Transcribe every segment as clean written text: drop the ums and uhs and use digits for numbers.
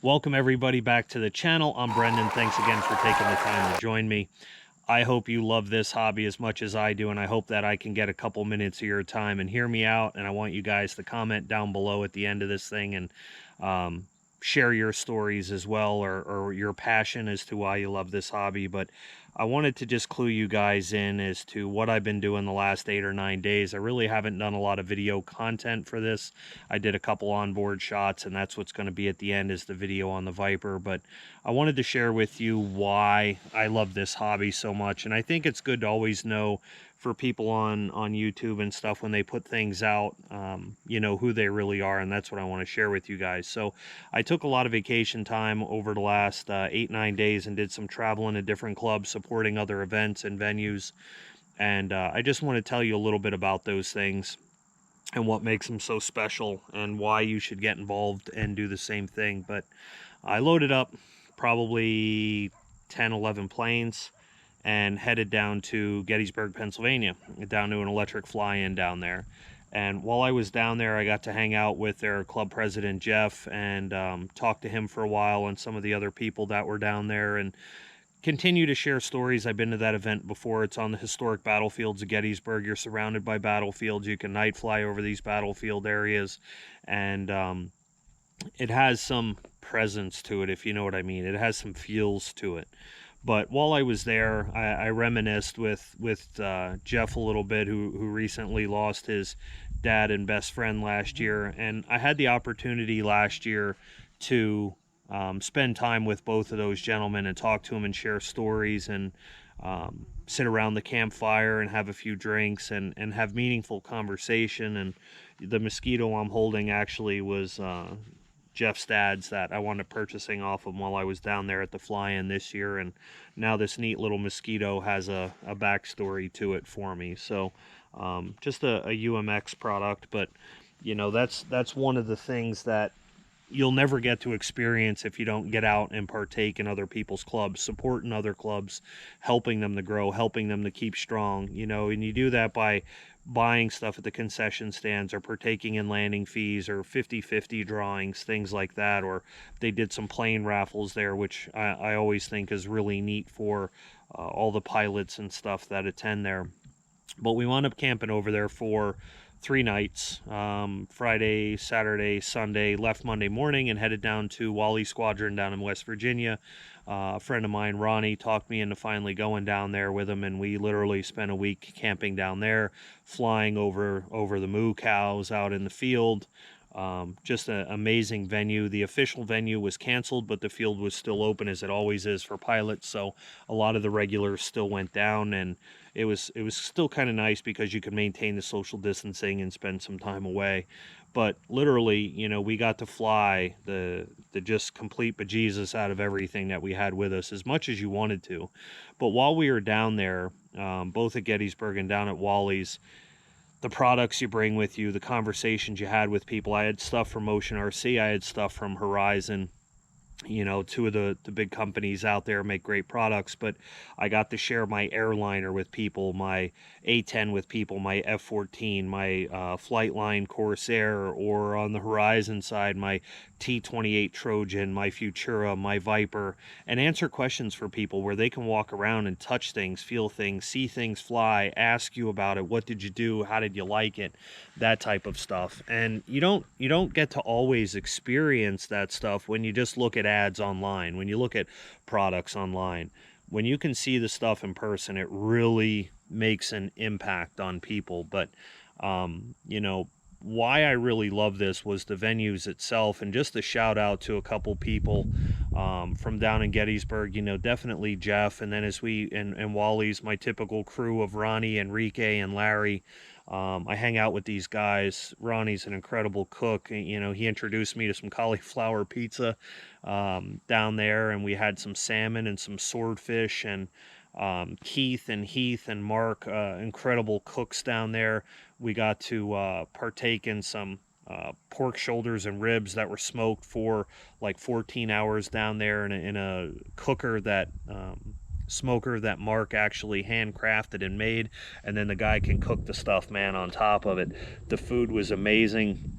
Welcome everybody back to the channel. I'm Brendan. Thanks again for taking the time to join me. I hope you love this hobby as much as I do, and I hope that I can get a couple minutes of your time and hear me out. And I want you guys to comment down below at the end of this thing and share your stories as well, or your passion as to why you love this hobby. But I wanted to just clue you guys in as to what I've been doing the last 8 or 9 days. I really haven't done a lot of video content for this. I did a couple onboard shots, and that's what's going to be at the end, is the video on the Viper. But I wanted to share with you why I love this hobby so much. And I think it's good to always know, for people on YouTube and stuff, when they put things out, you know, who they really are. And that's what I want to share with you guys. So I took a lot of vacation time over the last 8-9 days and did some traveling to different clubs, supporting other events and venues. And I just want to tell you a little bit about those things and what makes them so special and why you should get involved and do the same thing. But I loaded up probably 10-11 planes and headed down to Gettysburg, Pennsylvania, down to an electric fly-in down there. And while I was down there, I got to hang out with their club president, Jeff, and talk to him for a while, and some of the other people that were down there, and continue to share stories. I've been to that event before. It's on the historic battlefields of Gettysburg. You're surrounded by battlefields. You can night fly over these battlefield areas, and it has some presence to it, if you know what I mean. It has some feels to it. But while I was there, I reminisced with Jeff a little bit, who recently lost his dad and best friend last year. And I had the opportunity last year to spend time with both of those gentlemen and talk to them and share stories, and sit around the campfire and have a few drinks and have meaningful conversation. And the mosquito I'm holding actually was Jeff's dad's, that I wound up purchasing off him while I was down there at the fly-in this year. And now this neat little mosquito has a backstory to it for me. So just a UMX product. But you know, that's one of the things that you'll never get to experience if you don't get out and partake in other people's clubs, supporting other clubs, helping them to grow, helping them to keep strong, you know. And you do that by buying stuff at the concession stands, or partaking in landing fees, or 50-50 drawings, things like that. Or they did some plane raffles there, which I always think is really neat for all the pilots and stuff that attend there. But we wound up camping over there for 3 nights, Friday, Saturday, Sunday. Left Monday morning and headed down to Wally Squadron down in West Virginia. A friend of mine, Ronnie, talked me into finally going down there with him, and we literally spent a week camping down there, flying over the moo cows out in the field. Just an amazing venue. The official venue was canceled, but the field was still open, as it always is for pilots. So a lot of the regulars still went down, and it was still kind of nice because you could maintain the social distancing and spend some time away. But literally, you know, we got to fly the just complete bejesus out of everything that we had with us, as much as you wanted to. But while we were down there, both at Gettysburg and down at Wally's, the products you bring with you, the conversations you had with people. I had stuff from motionrc, I had stuff from Horizon. You know, two of the big companies out there make great products, but I got to share my airliner with people, my A-10 with people, my F-14, my Flightline Corsair, or on the Horizon side, my T-28 Trojan, my Futura, my Viper, and answer questions for people where they can walk around and touch things, feel things, see things fly, ask you about it. What did you do? How did you like it? That type of stuff. And you don't get to always experience that stuff when you just look at ads online, when you look at products online. When you can see the stuff in person, it really makes an impact on people. But you know, why I really love this was the venues itself, and just a shout out to a couple people from down in Gettysburg. You know, definitely Jeff, and then as we and Wally's, my typical crew of Ronnie, Enrique, and Larry. I hang out with these guys. Ronnie's an incredible cook. You know, he introduced me to some cauliflower pizza down there, and we had some salmon and some swordfish. And Keith and Heath and Mark, incredible cooks down there. We got to partake in some pork shoulders and ribs that were smoked for like 14 hours down there in a cooker that smoker that Mark actually handcrafted and made, and then the guy can cook the stuff, man, on top of it. The food was amazing.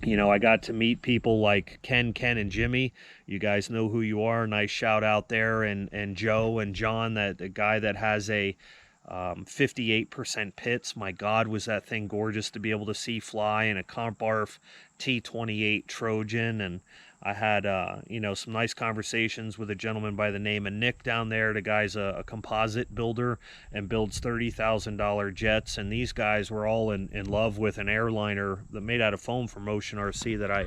You know, I got to meet people like Ken, and Jimmy. You guys know who you are. Nice shout out there. And Joe and John, that the guy that has a 58% pits. My God, was that thing gorgeous to be able to see fly, in a Comparf T28 Trojan. And I had, you know, some nice conversations with a gentleman by the name of Nick down there. The guy's a composite builder and builds $30,000 jets. And these guys were all in love with an airliner that made out of foam from motionrc that I,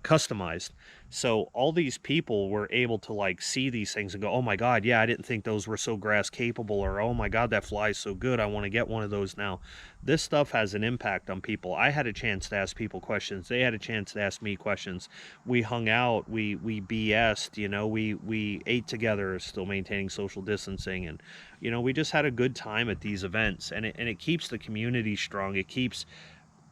customized. So all these people were able to like see these things and go, oh my God, yeah, I didn't think those were so grass capable, or oh my God, that flies so good, I want to get one of those now. This stuff has an impact on people. I had a chance to ask people questions. They had a chance to ask me questions. We hung out, we BS'd, you know, we ate together, still maintaining social distancing, and you know, we just had a good time at these events, and it keeps the community strong. It keeps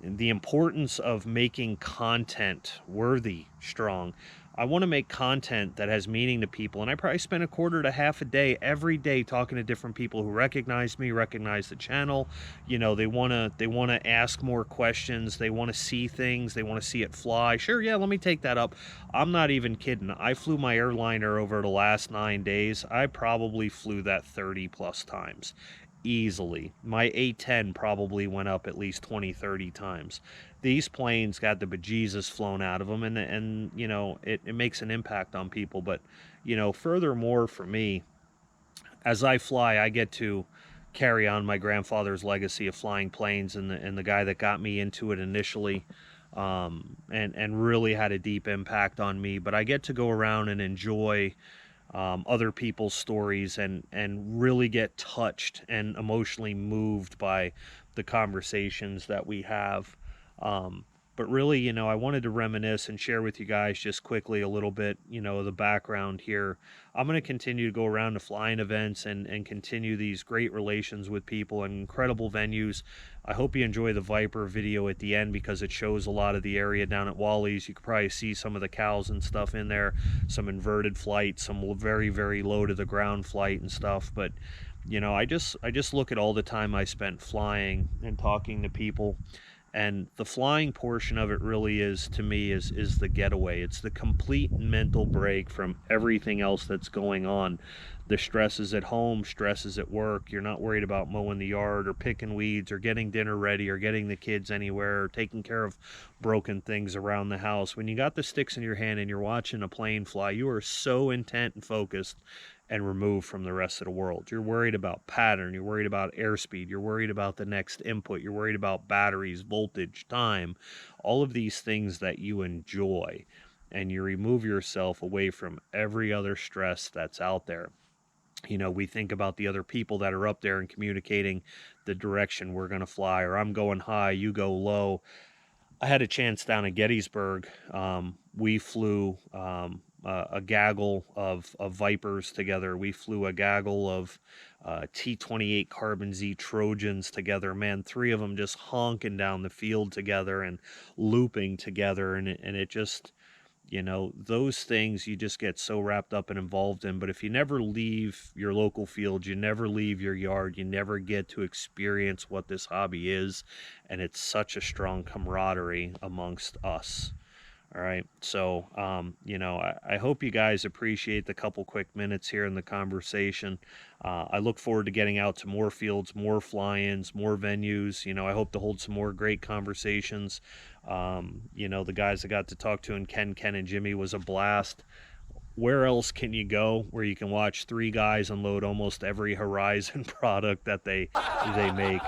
the importance of making content worthy strong. I want to make content that has meaning to people, and I probably spend a quarter to half a day every day talking to different people who recognize me, recognize the channel. You know, they want to ask more questions, they want to see things, they want to see it fly. Sure, yeah, let me take that up. I'm not even kidding. I flew my airliner over the last 9 days. I probably flew that 30 plus times easily. My A10 probably went up at least 20, 30 times. These planes got the bejesus flown out of them, and you know, it makes an impact on people. But, you know, furthermore for me, as I fly, I get to carry on my grandfather's legacy of flying planes, and the guy that got me into it initially, and really had a deep impact on me. But I get to go around and enjoy other people's stories, and really get touched and emotionally moved by the conversations that we have. Um, but really, you know, I wanted to reminisce and share with you guys just quickly a little bit, you know, the background here. I'm going to continue to go around to flying events and continue these great relations with people and incredible venues. I hope you enjoy the Viper video at the end, because it shows a lot of the area down at Wally's. You could probably see some of the cows and stuff in there, some inverted flight, some very, very low to the ground flight and stuff. But, you know, I just look at all the time I spent flying and talking to people, and the flying portion of it really is, to me, is the getaway. It's the complete mental break from everything else that's going on. The stresses at home, stresses at work. You're not worried about mowing the yard or picking weeds or getting dinner ready or getting the kids anywhere or taking care of broken things around the house. When you got the sticks in your hand and you're watching a plane fly, you are so intent and focused and removed from the rest of the world. You're worried about pattern, you're worried about airspeed, you're worried about the next input, you're worried about batteries, voltage, time, all of these things that you enjoy, and you remove yourself away from every other stress that's out there. You know, we think about the other people that are up there and communicating the direction we're going to fly, or I'm going high, you go low. I had a chance down at Gettysburg. We flew a gaggle of Vipers together. We flew a gaggle of T28 Carbon Z Trojans together. Man, 3 of them just honking down the field together and looping together. And it just, you know, those things you just get so wrapped up and involved in. But if you never leave your local field, you never leave your yard, you never get to experience what this hobby is. And it's such a strong camaraderie amongst us. All right. So, you know, I hope you guys appreciate the couple quick minutes here in the conversation. I look forward to getting out to more fields, more fly-ins, more venues. You know, I hope to hold some more great conversations. You know, the guys I got to talk to, and Ken, and Jimmy, was a blast. Where else can you go where you can watch 3 guys unload almost every Horizon product that they make?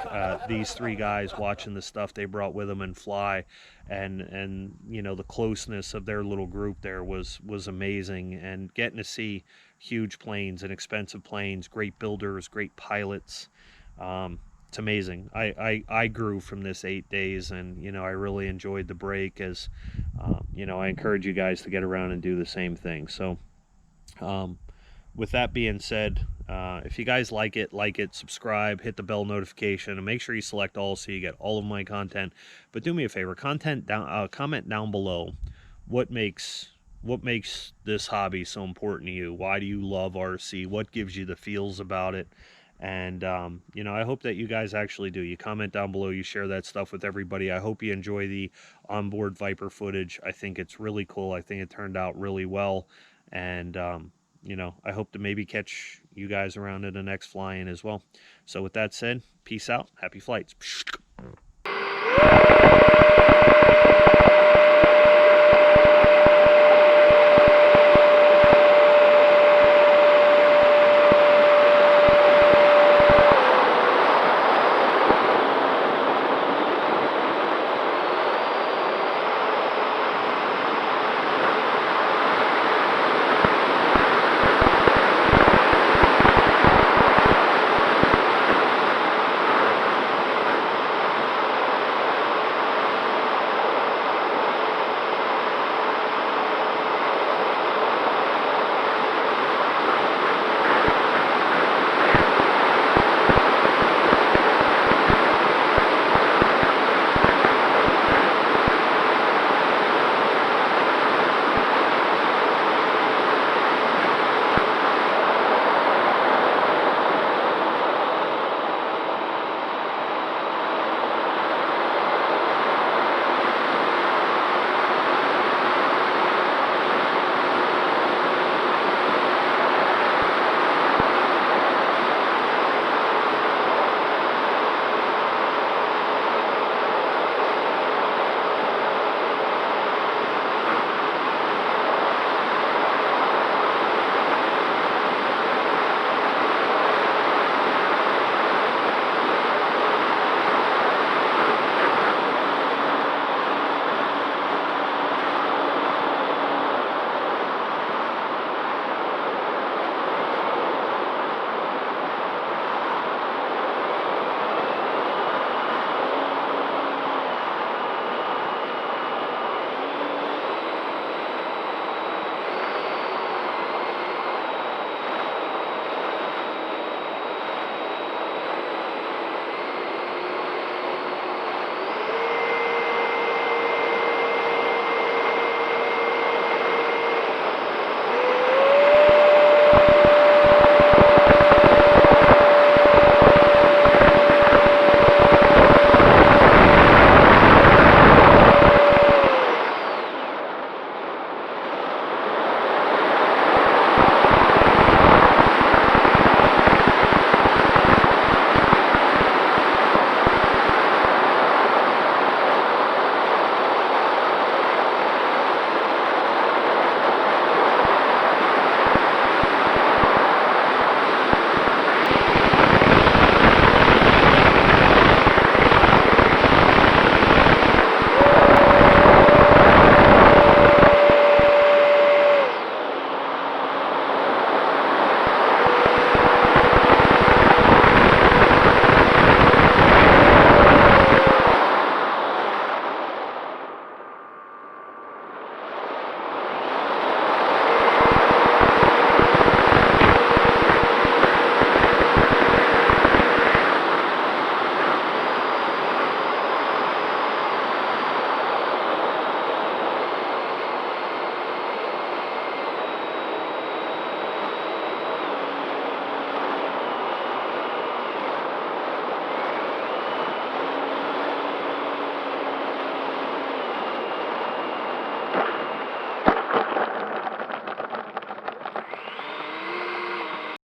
These 3 guys watching the stuff they brought with them and fly, and you know, the closeness of their little group there was amazing, and getting to see huge planes and expensive planes, great builders, great pilots. It's amazing. I grew from this 8 days, and you know, I really enjoyed the break. As you know, I encourage you guys to get around and do the same thing. So with that being said, if you guys like it, subscribe, hit the bell notification, and make sure you select all so you get all of my content. But do me a favor, comment down below what makes this hobby so important to you. Why do you love RC? What gives you the feels about it? And, you know, I hope that you guys actually do. You comment down below, you share that stuff with everybody. I hope you enjoy the onboard Viper footage. I think it's really cool. I think it turned out really well. And, you know, I hope to maybe catch you guys around in the next fly-in as well. So with that said, peace out. Happy flights.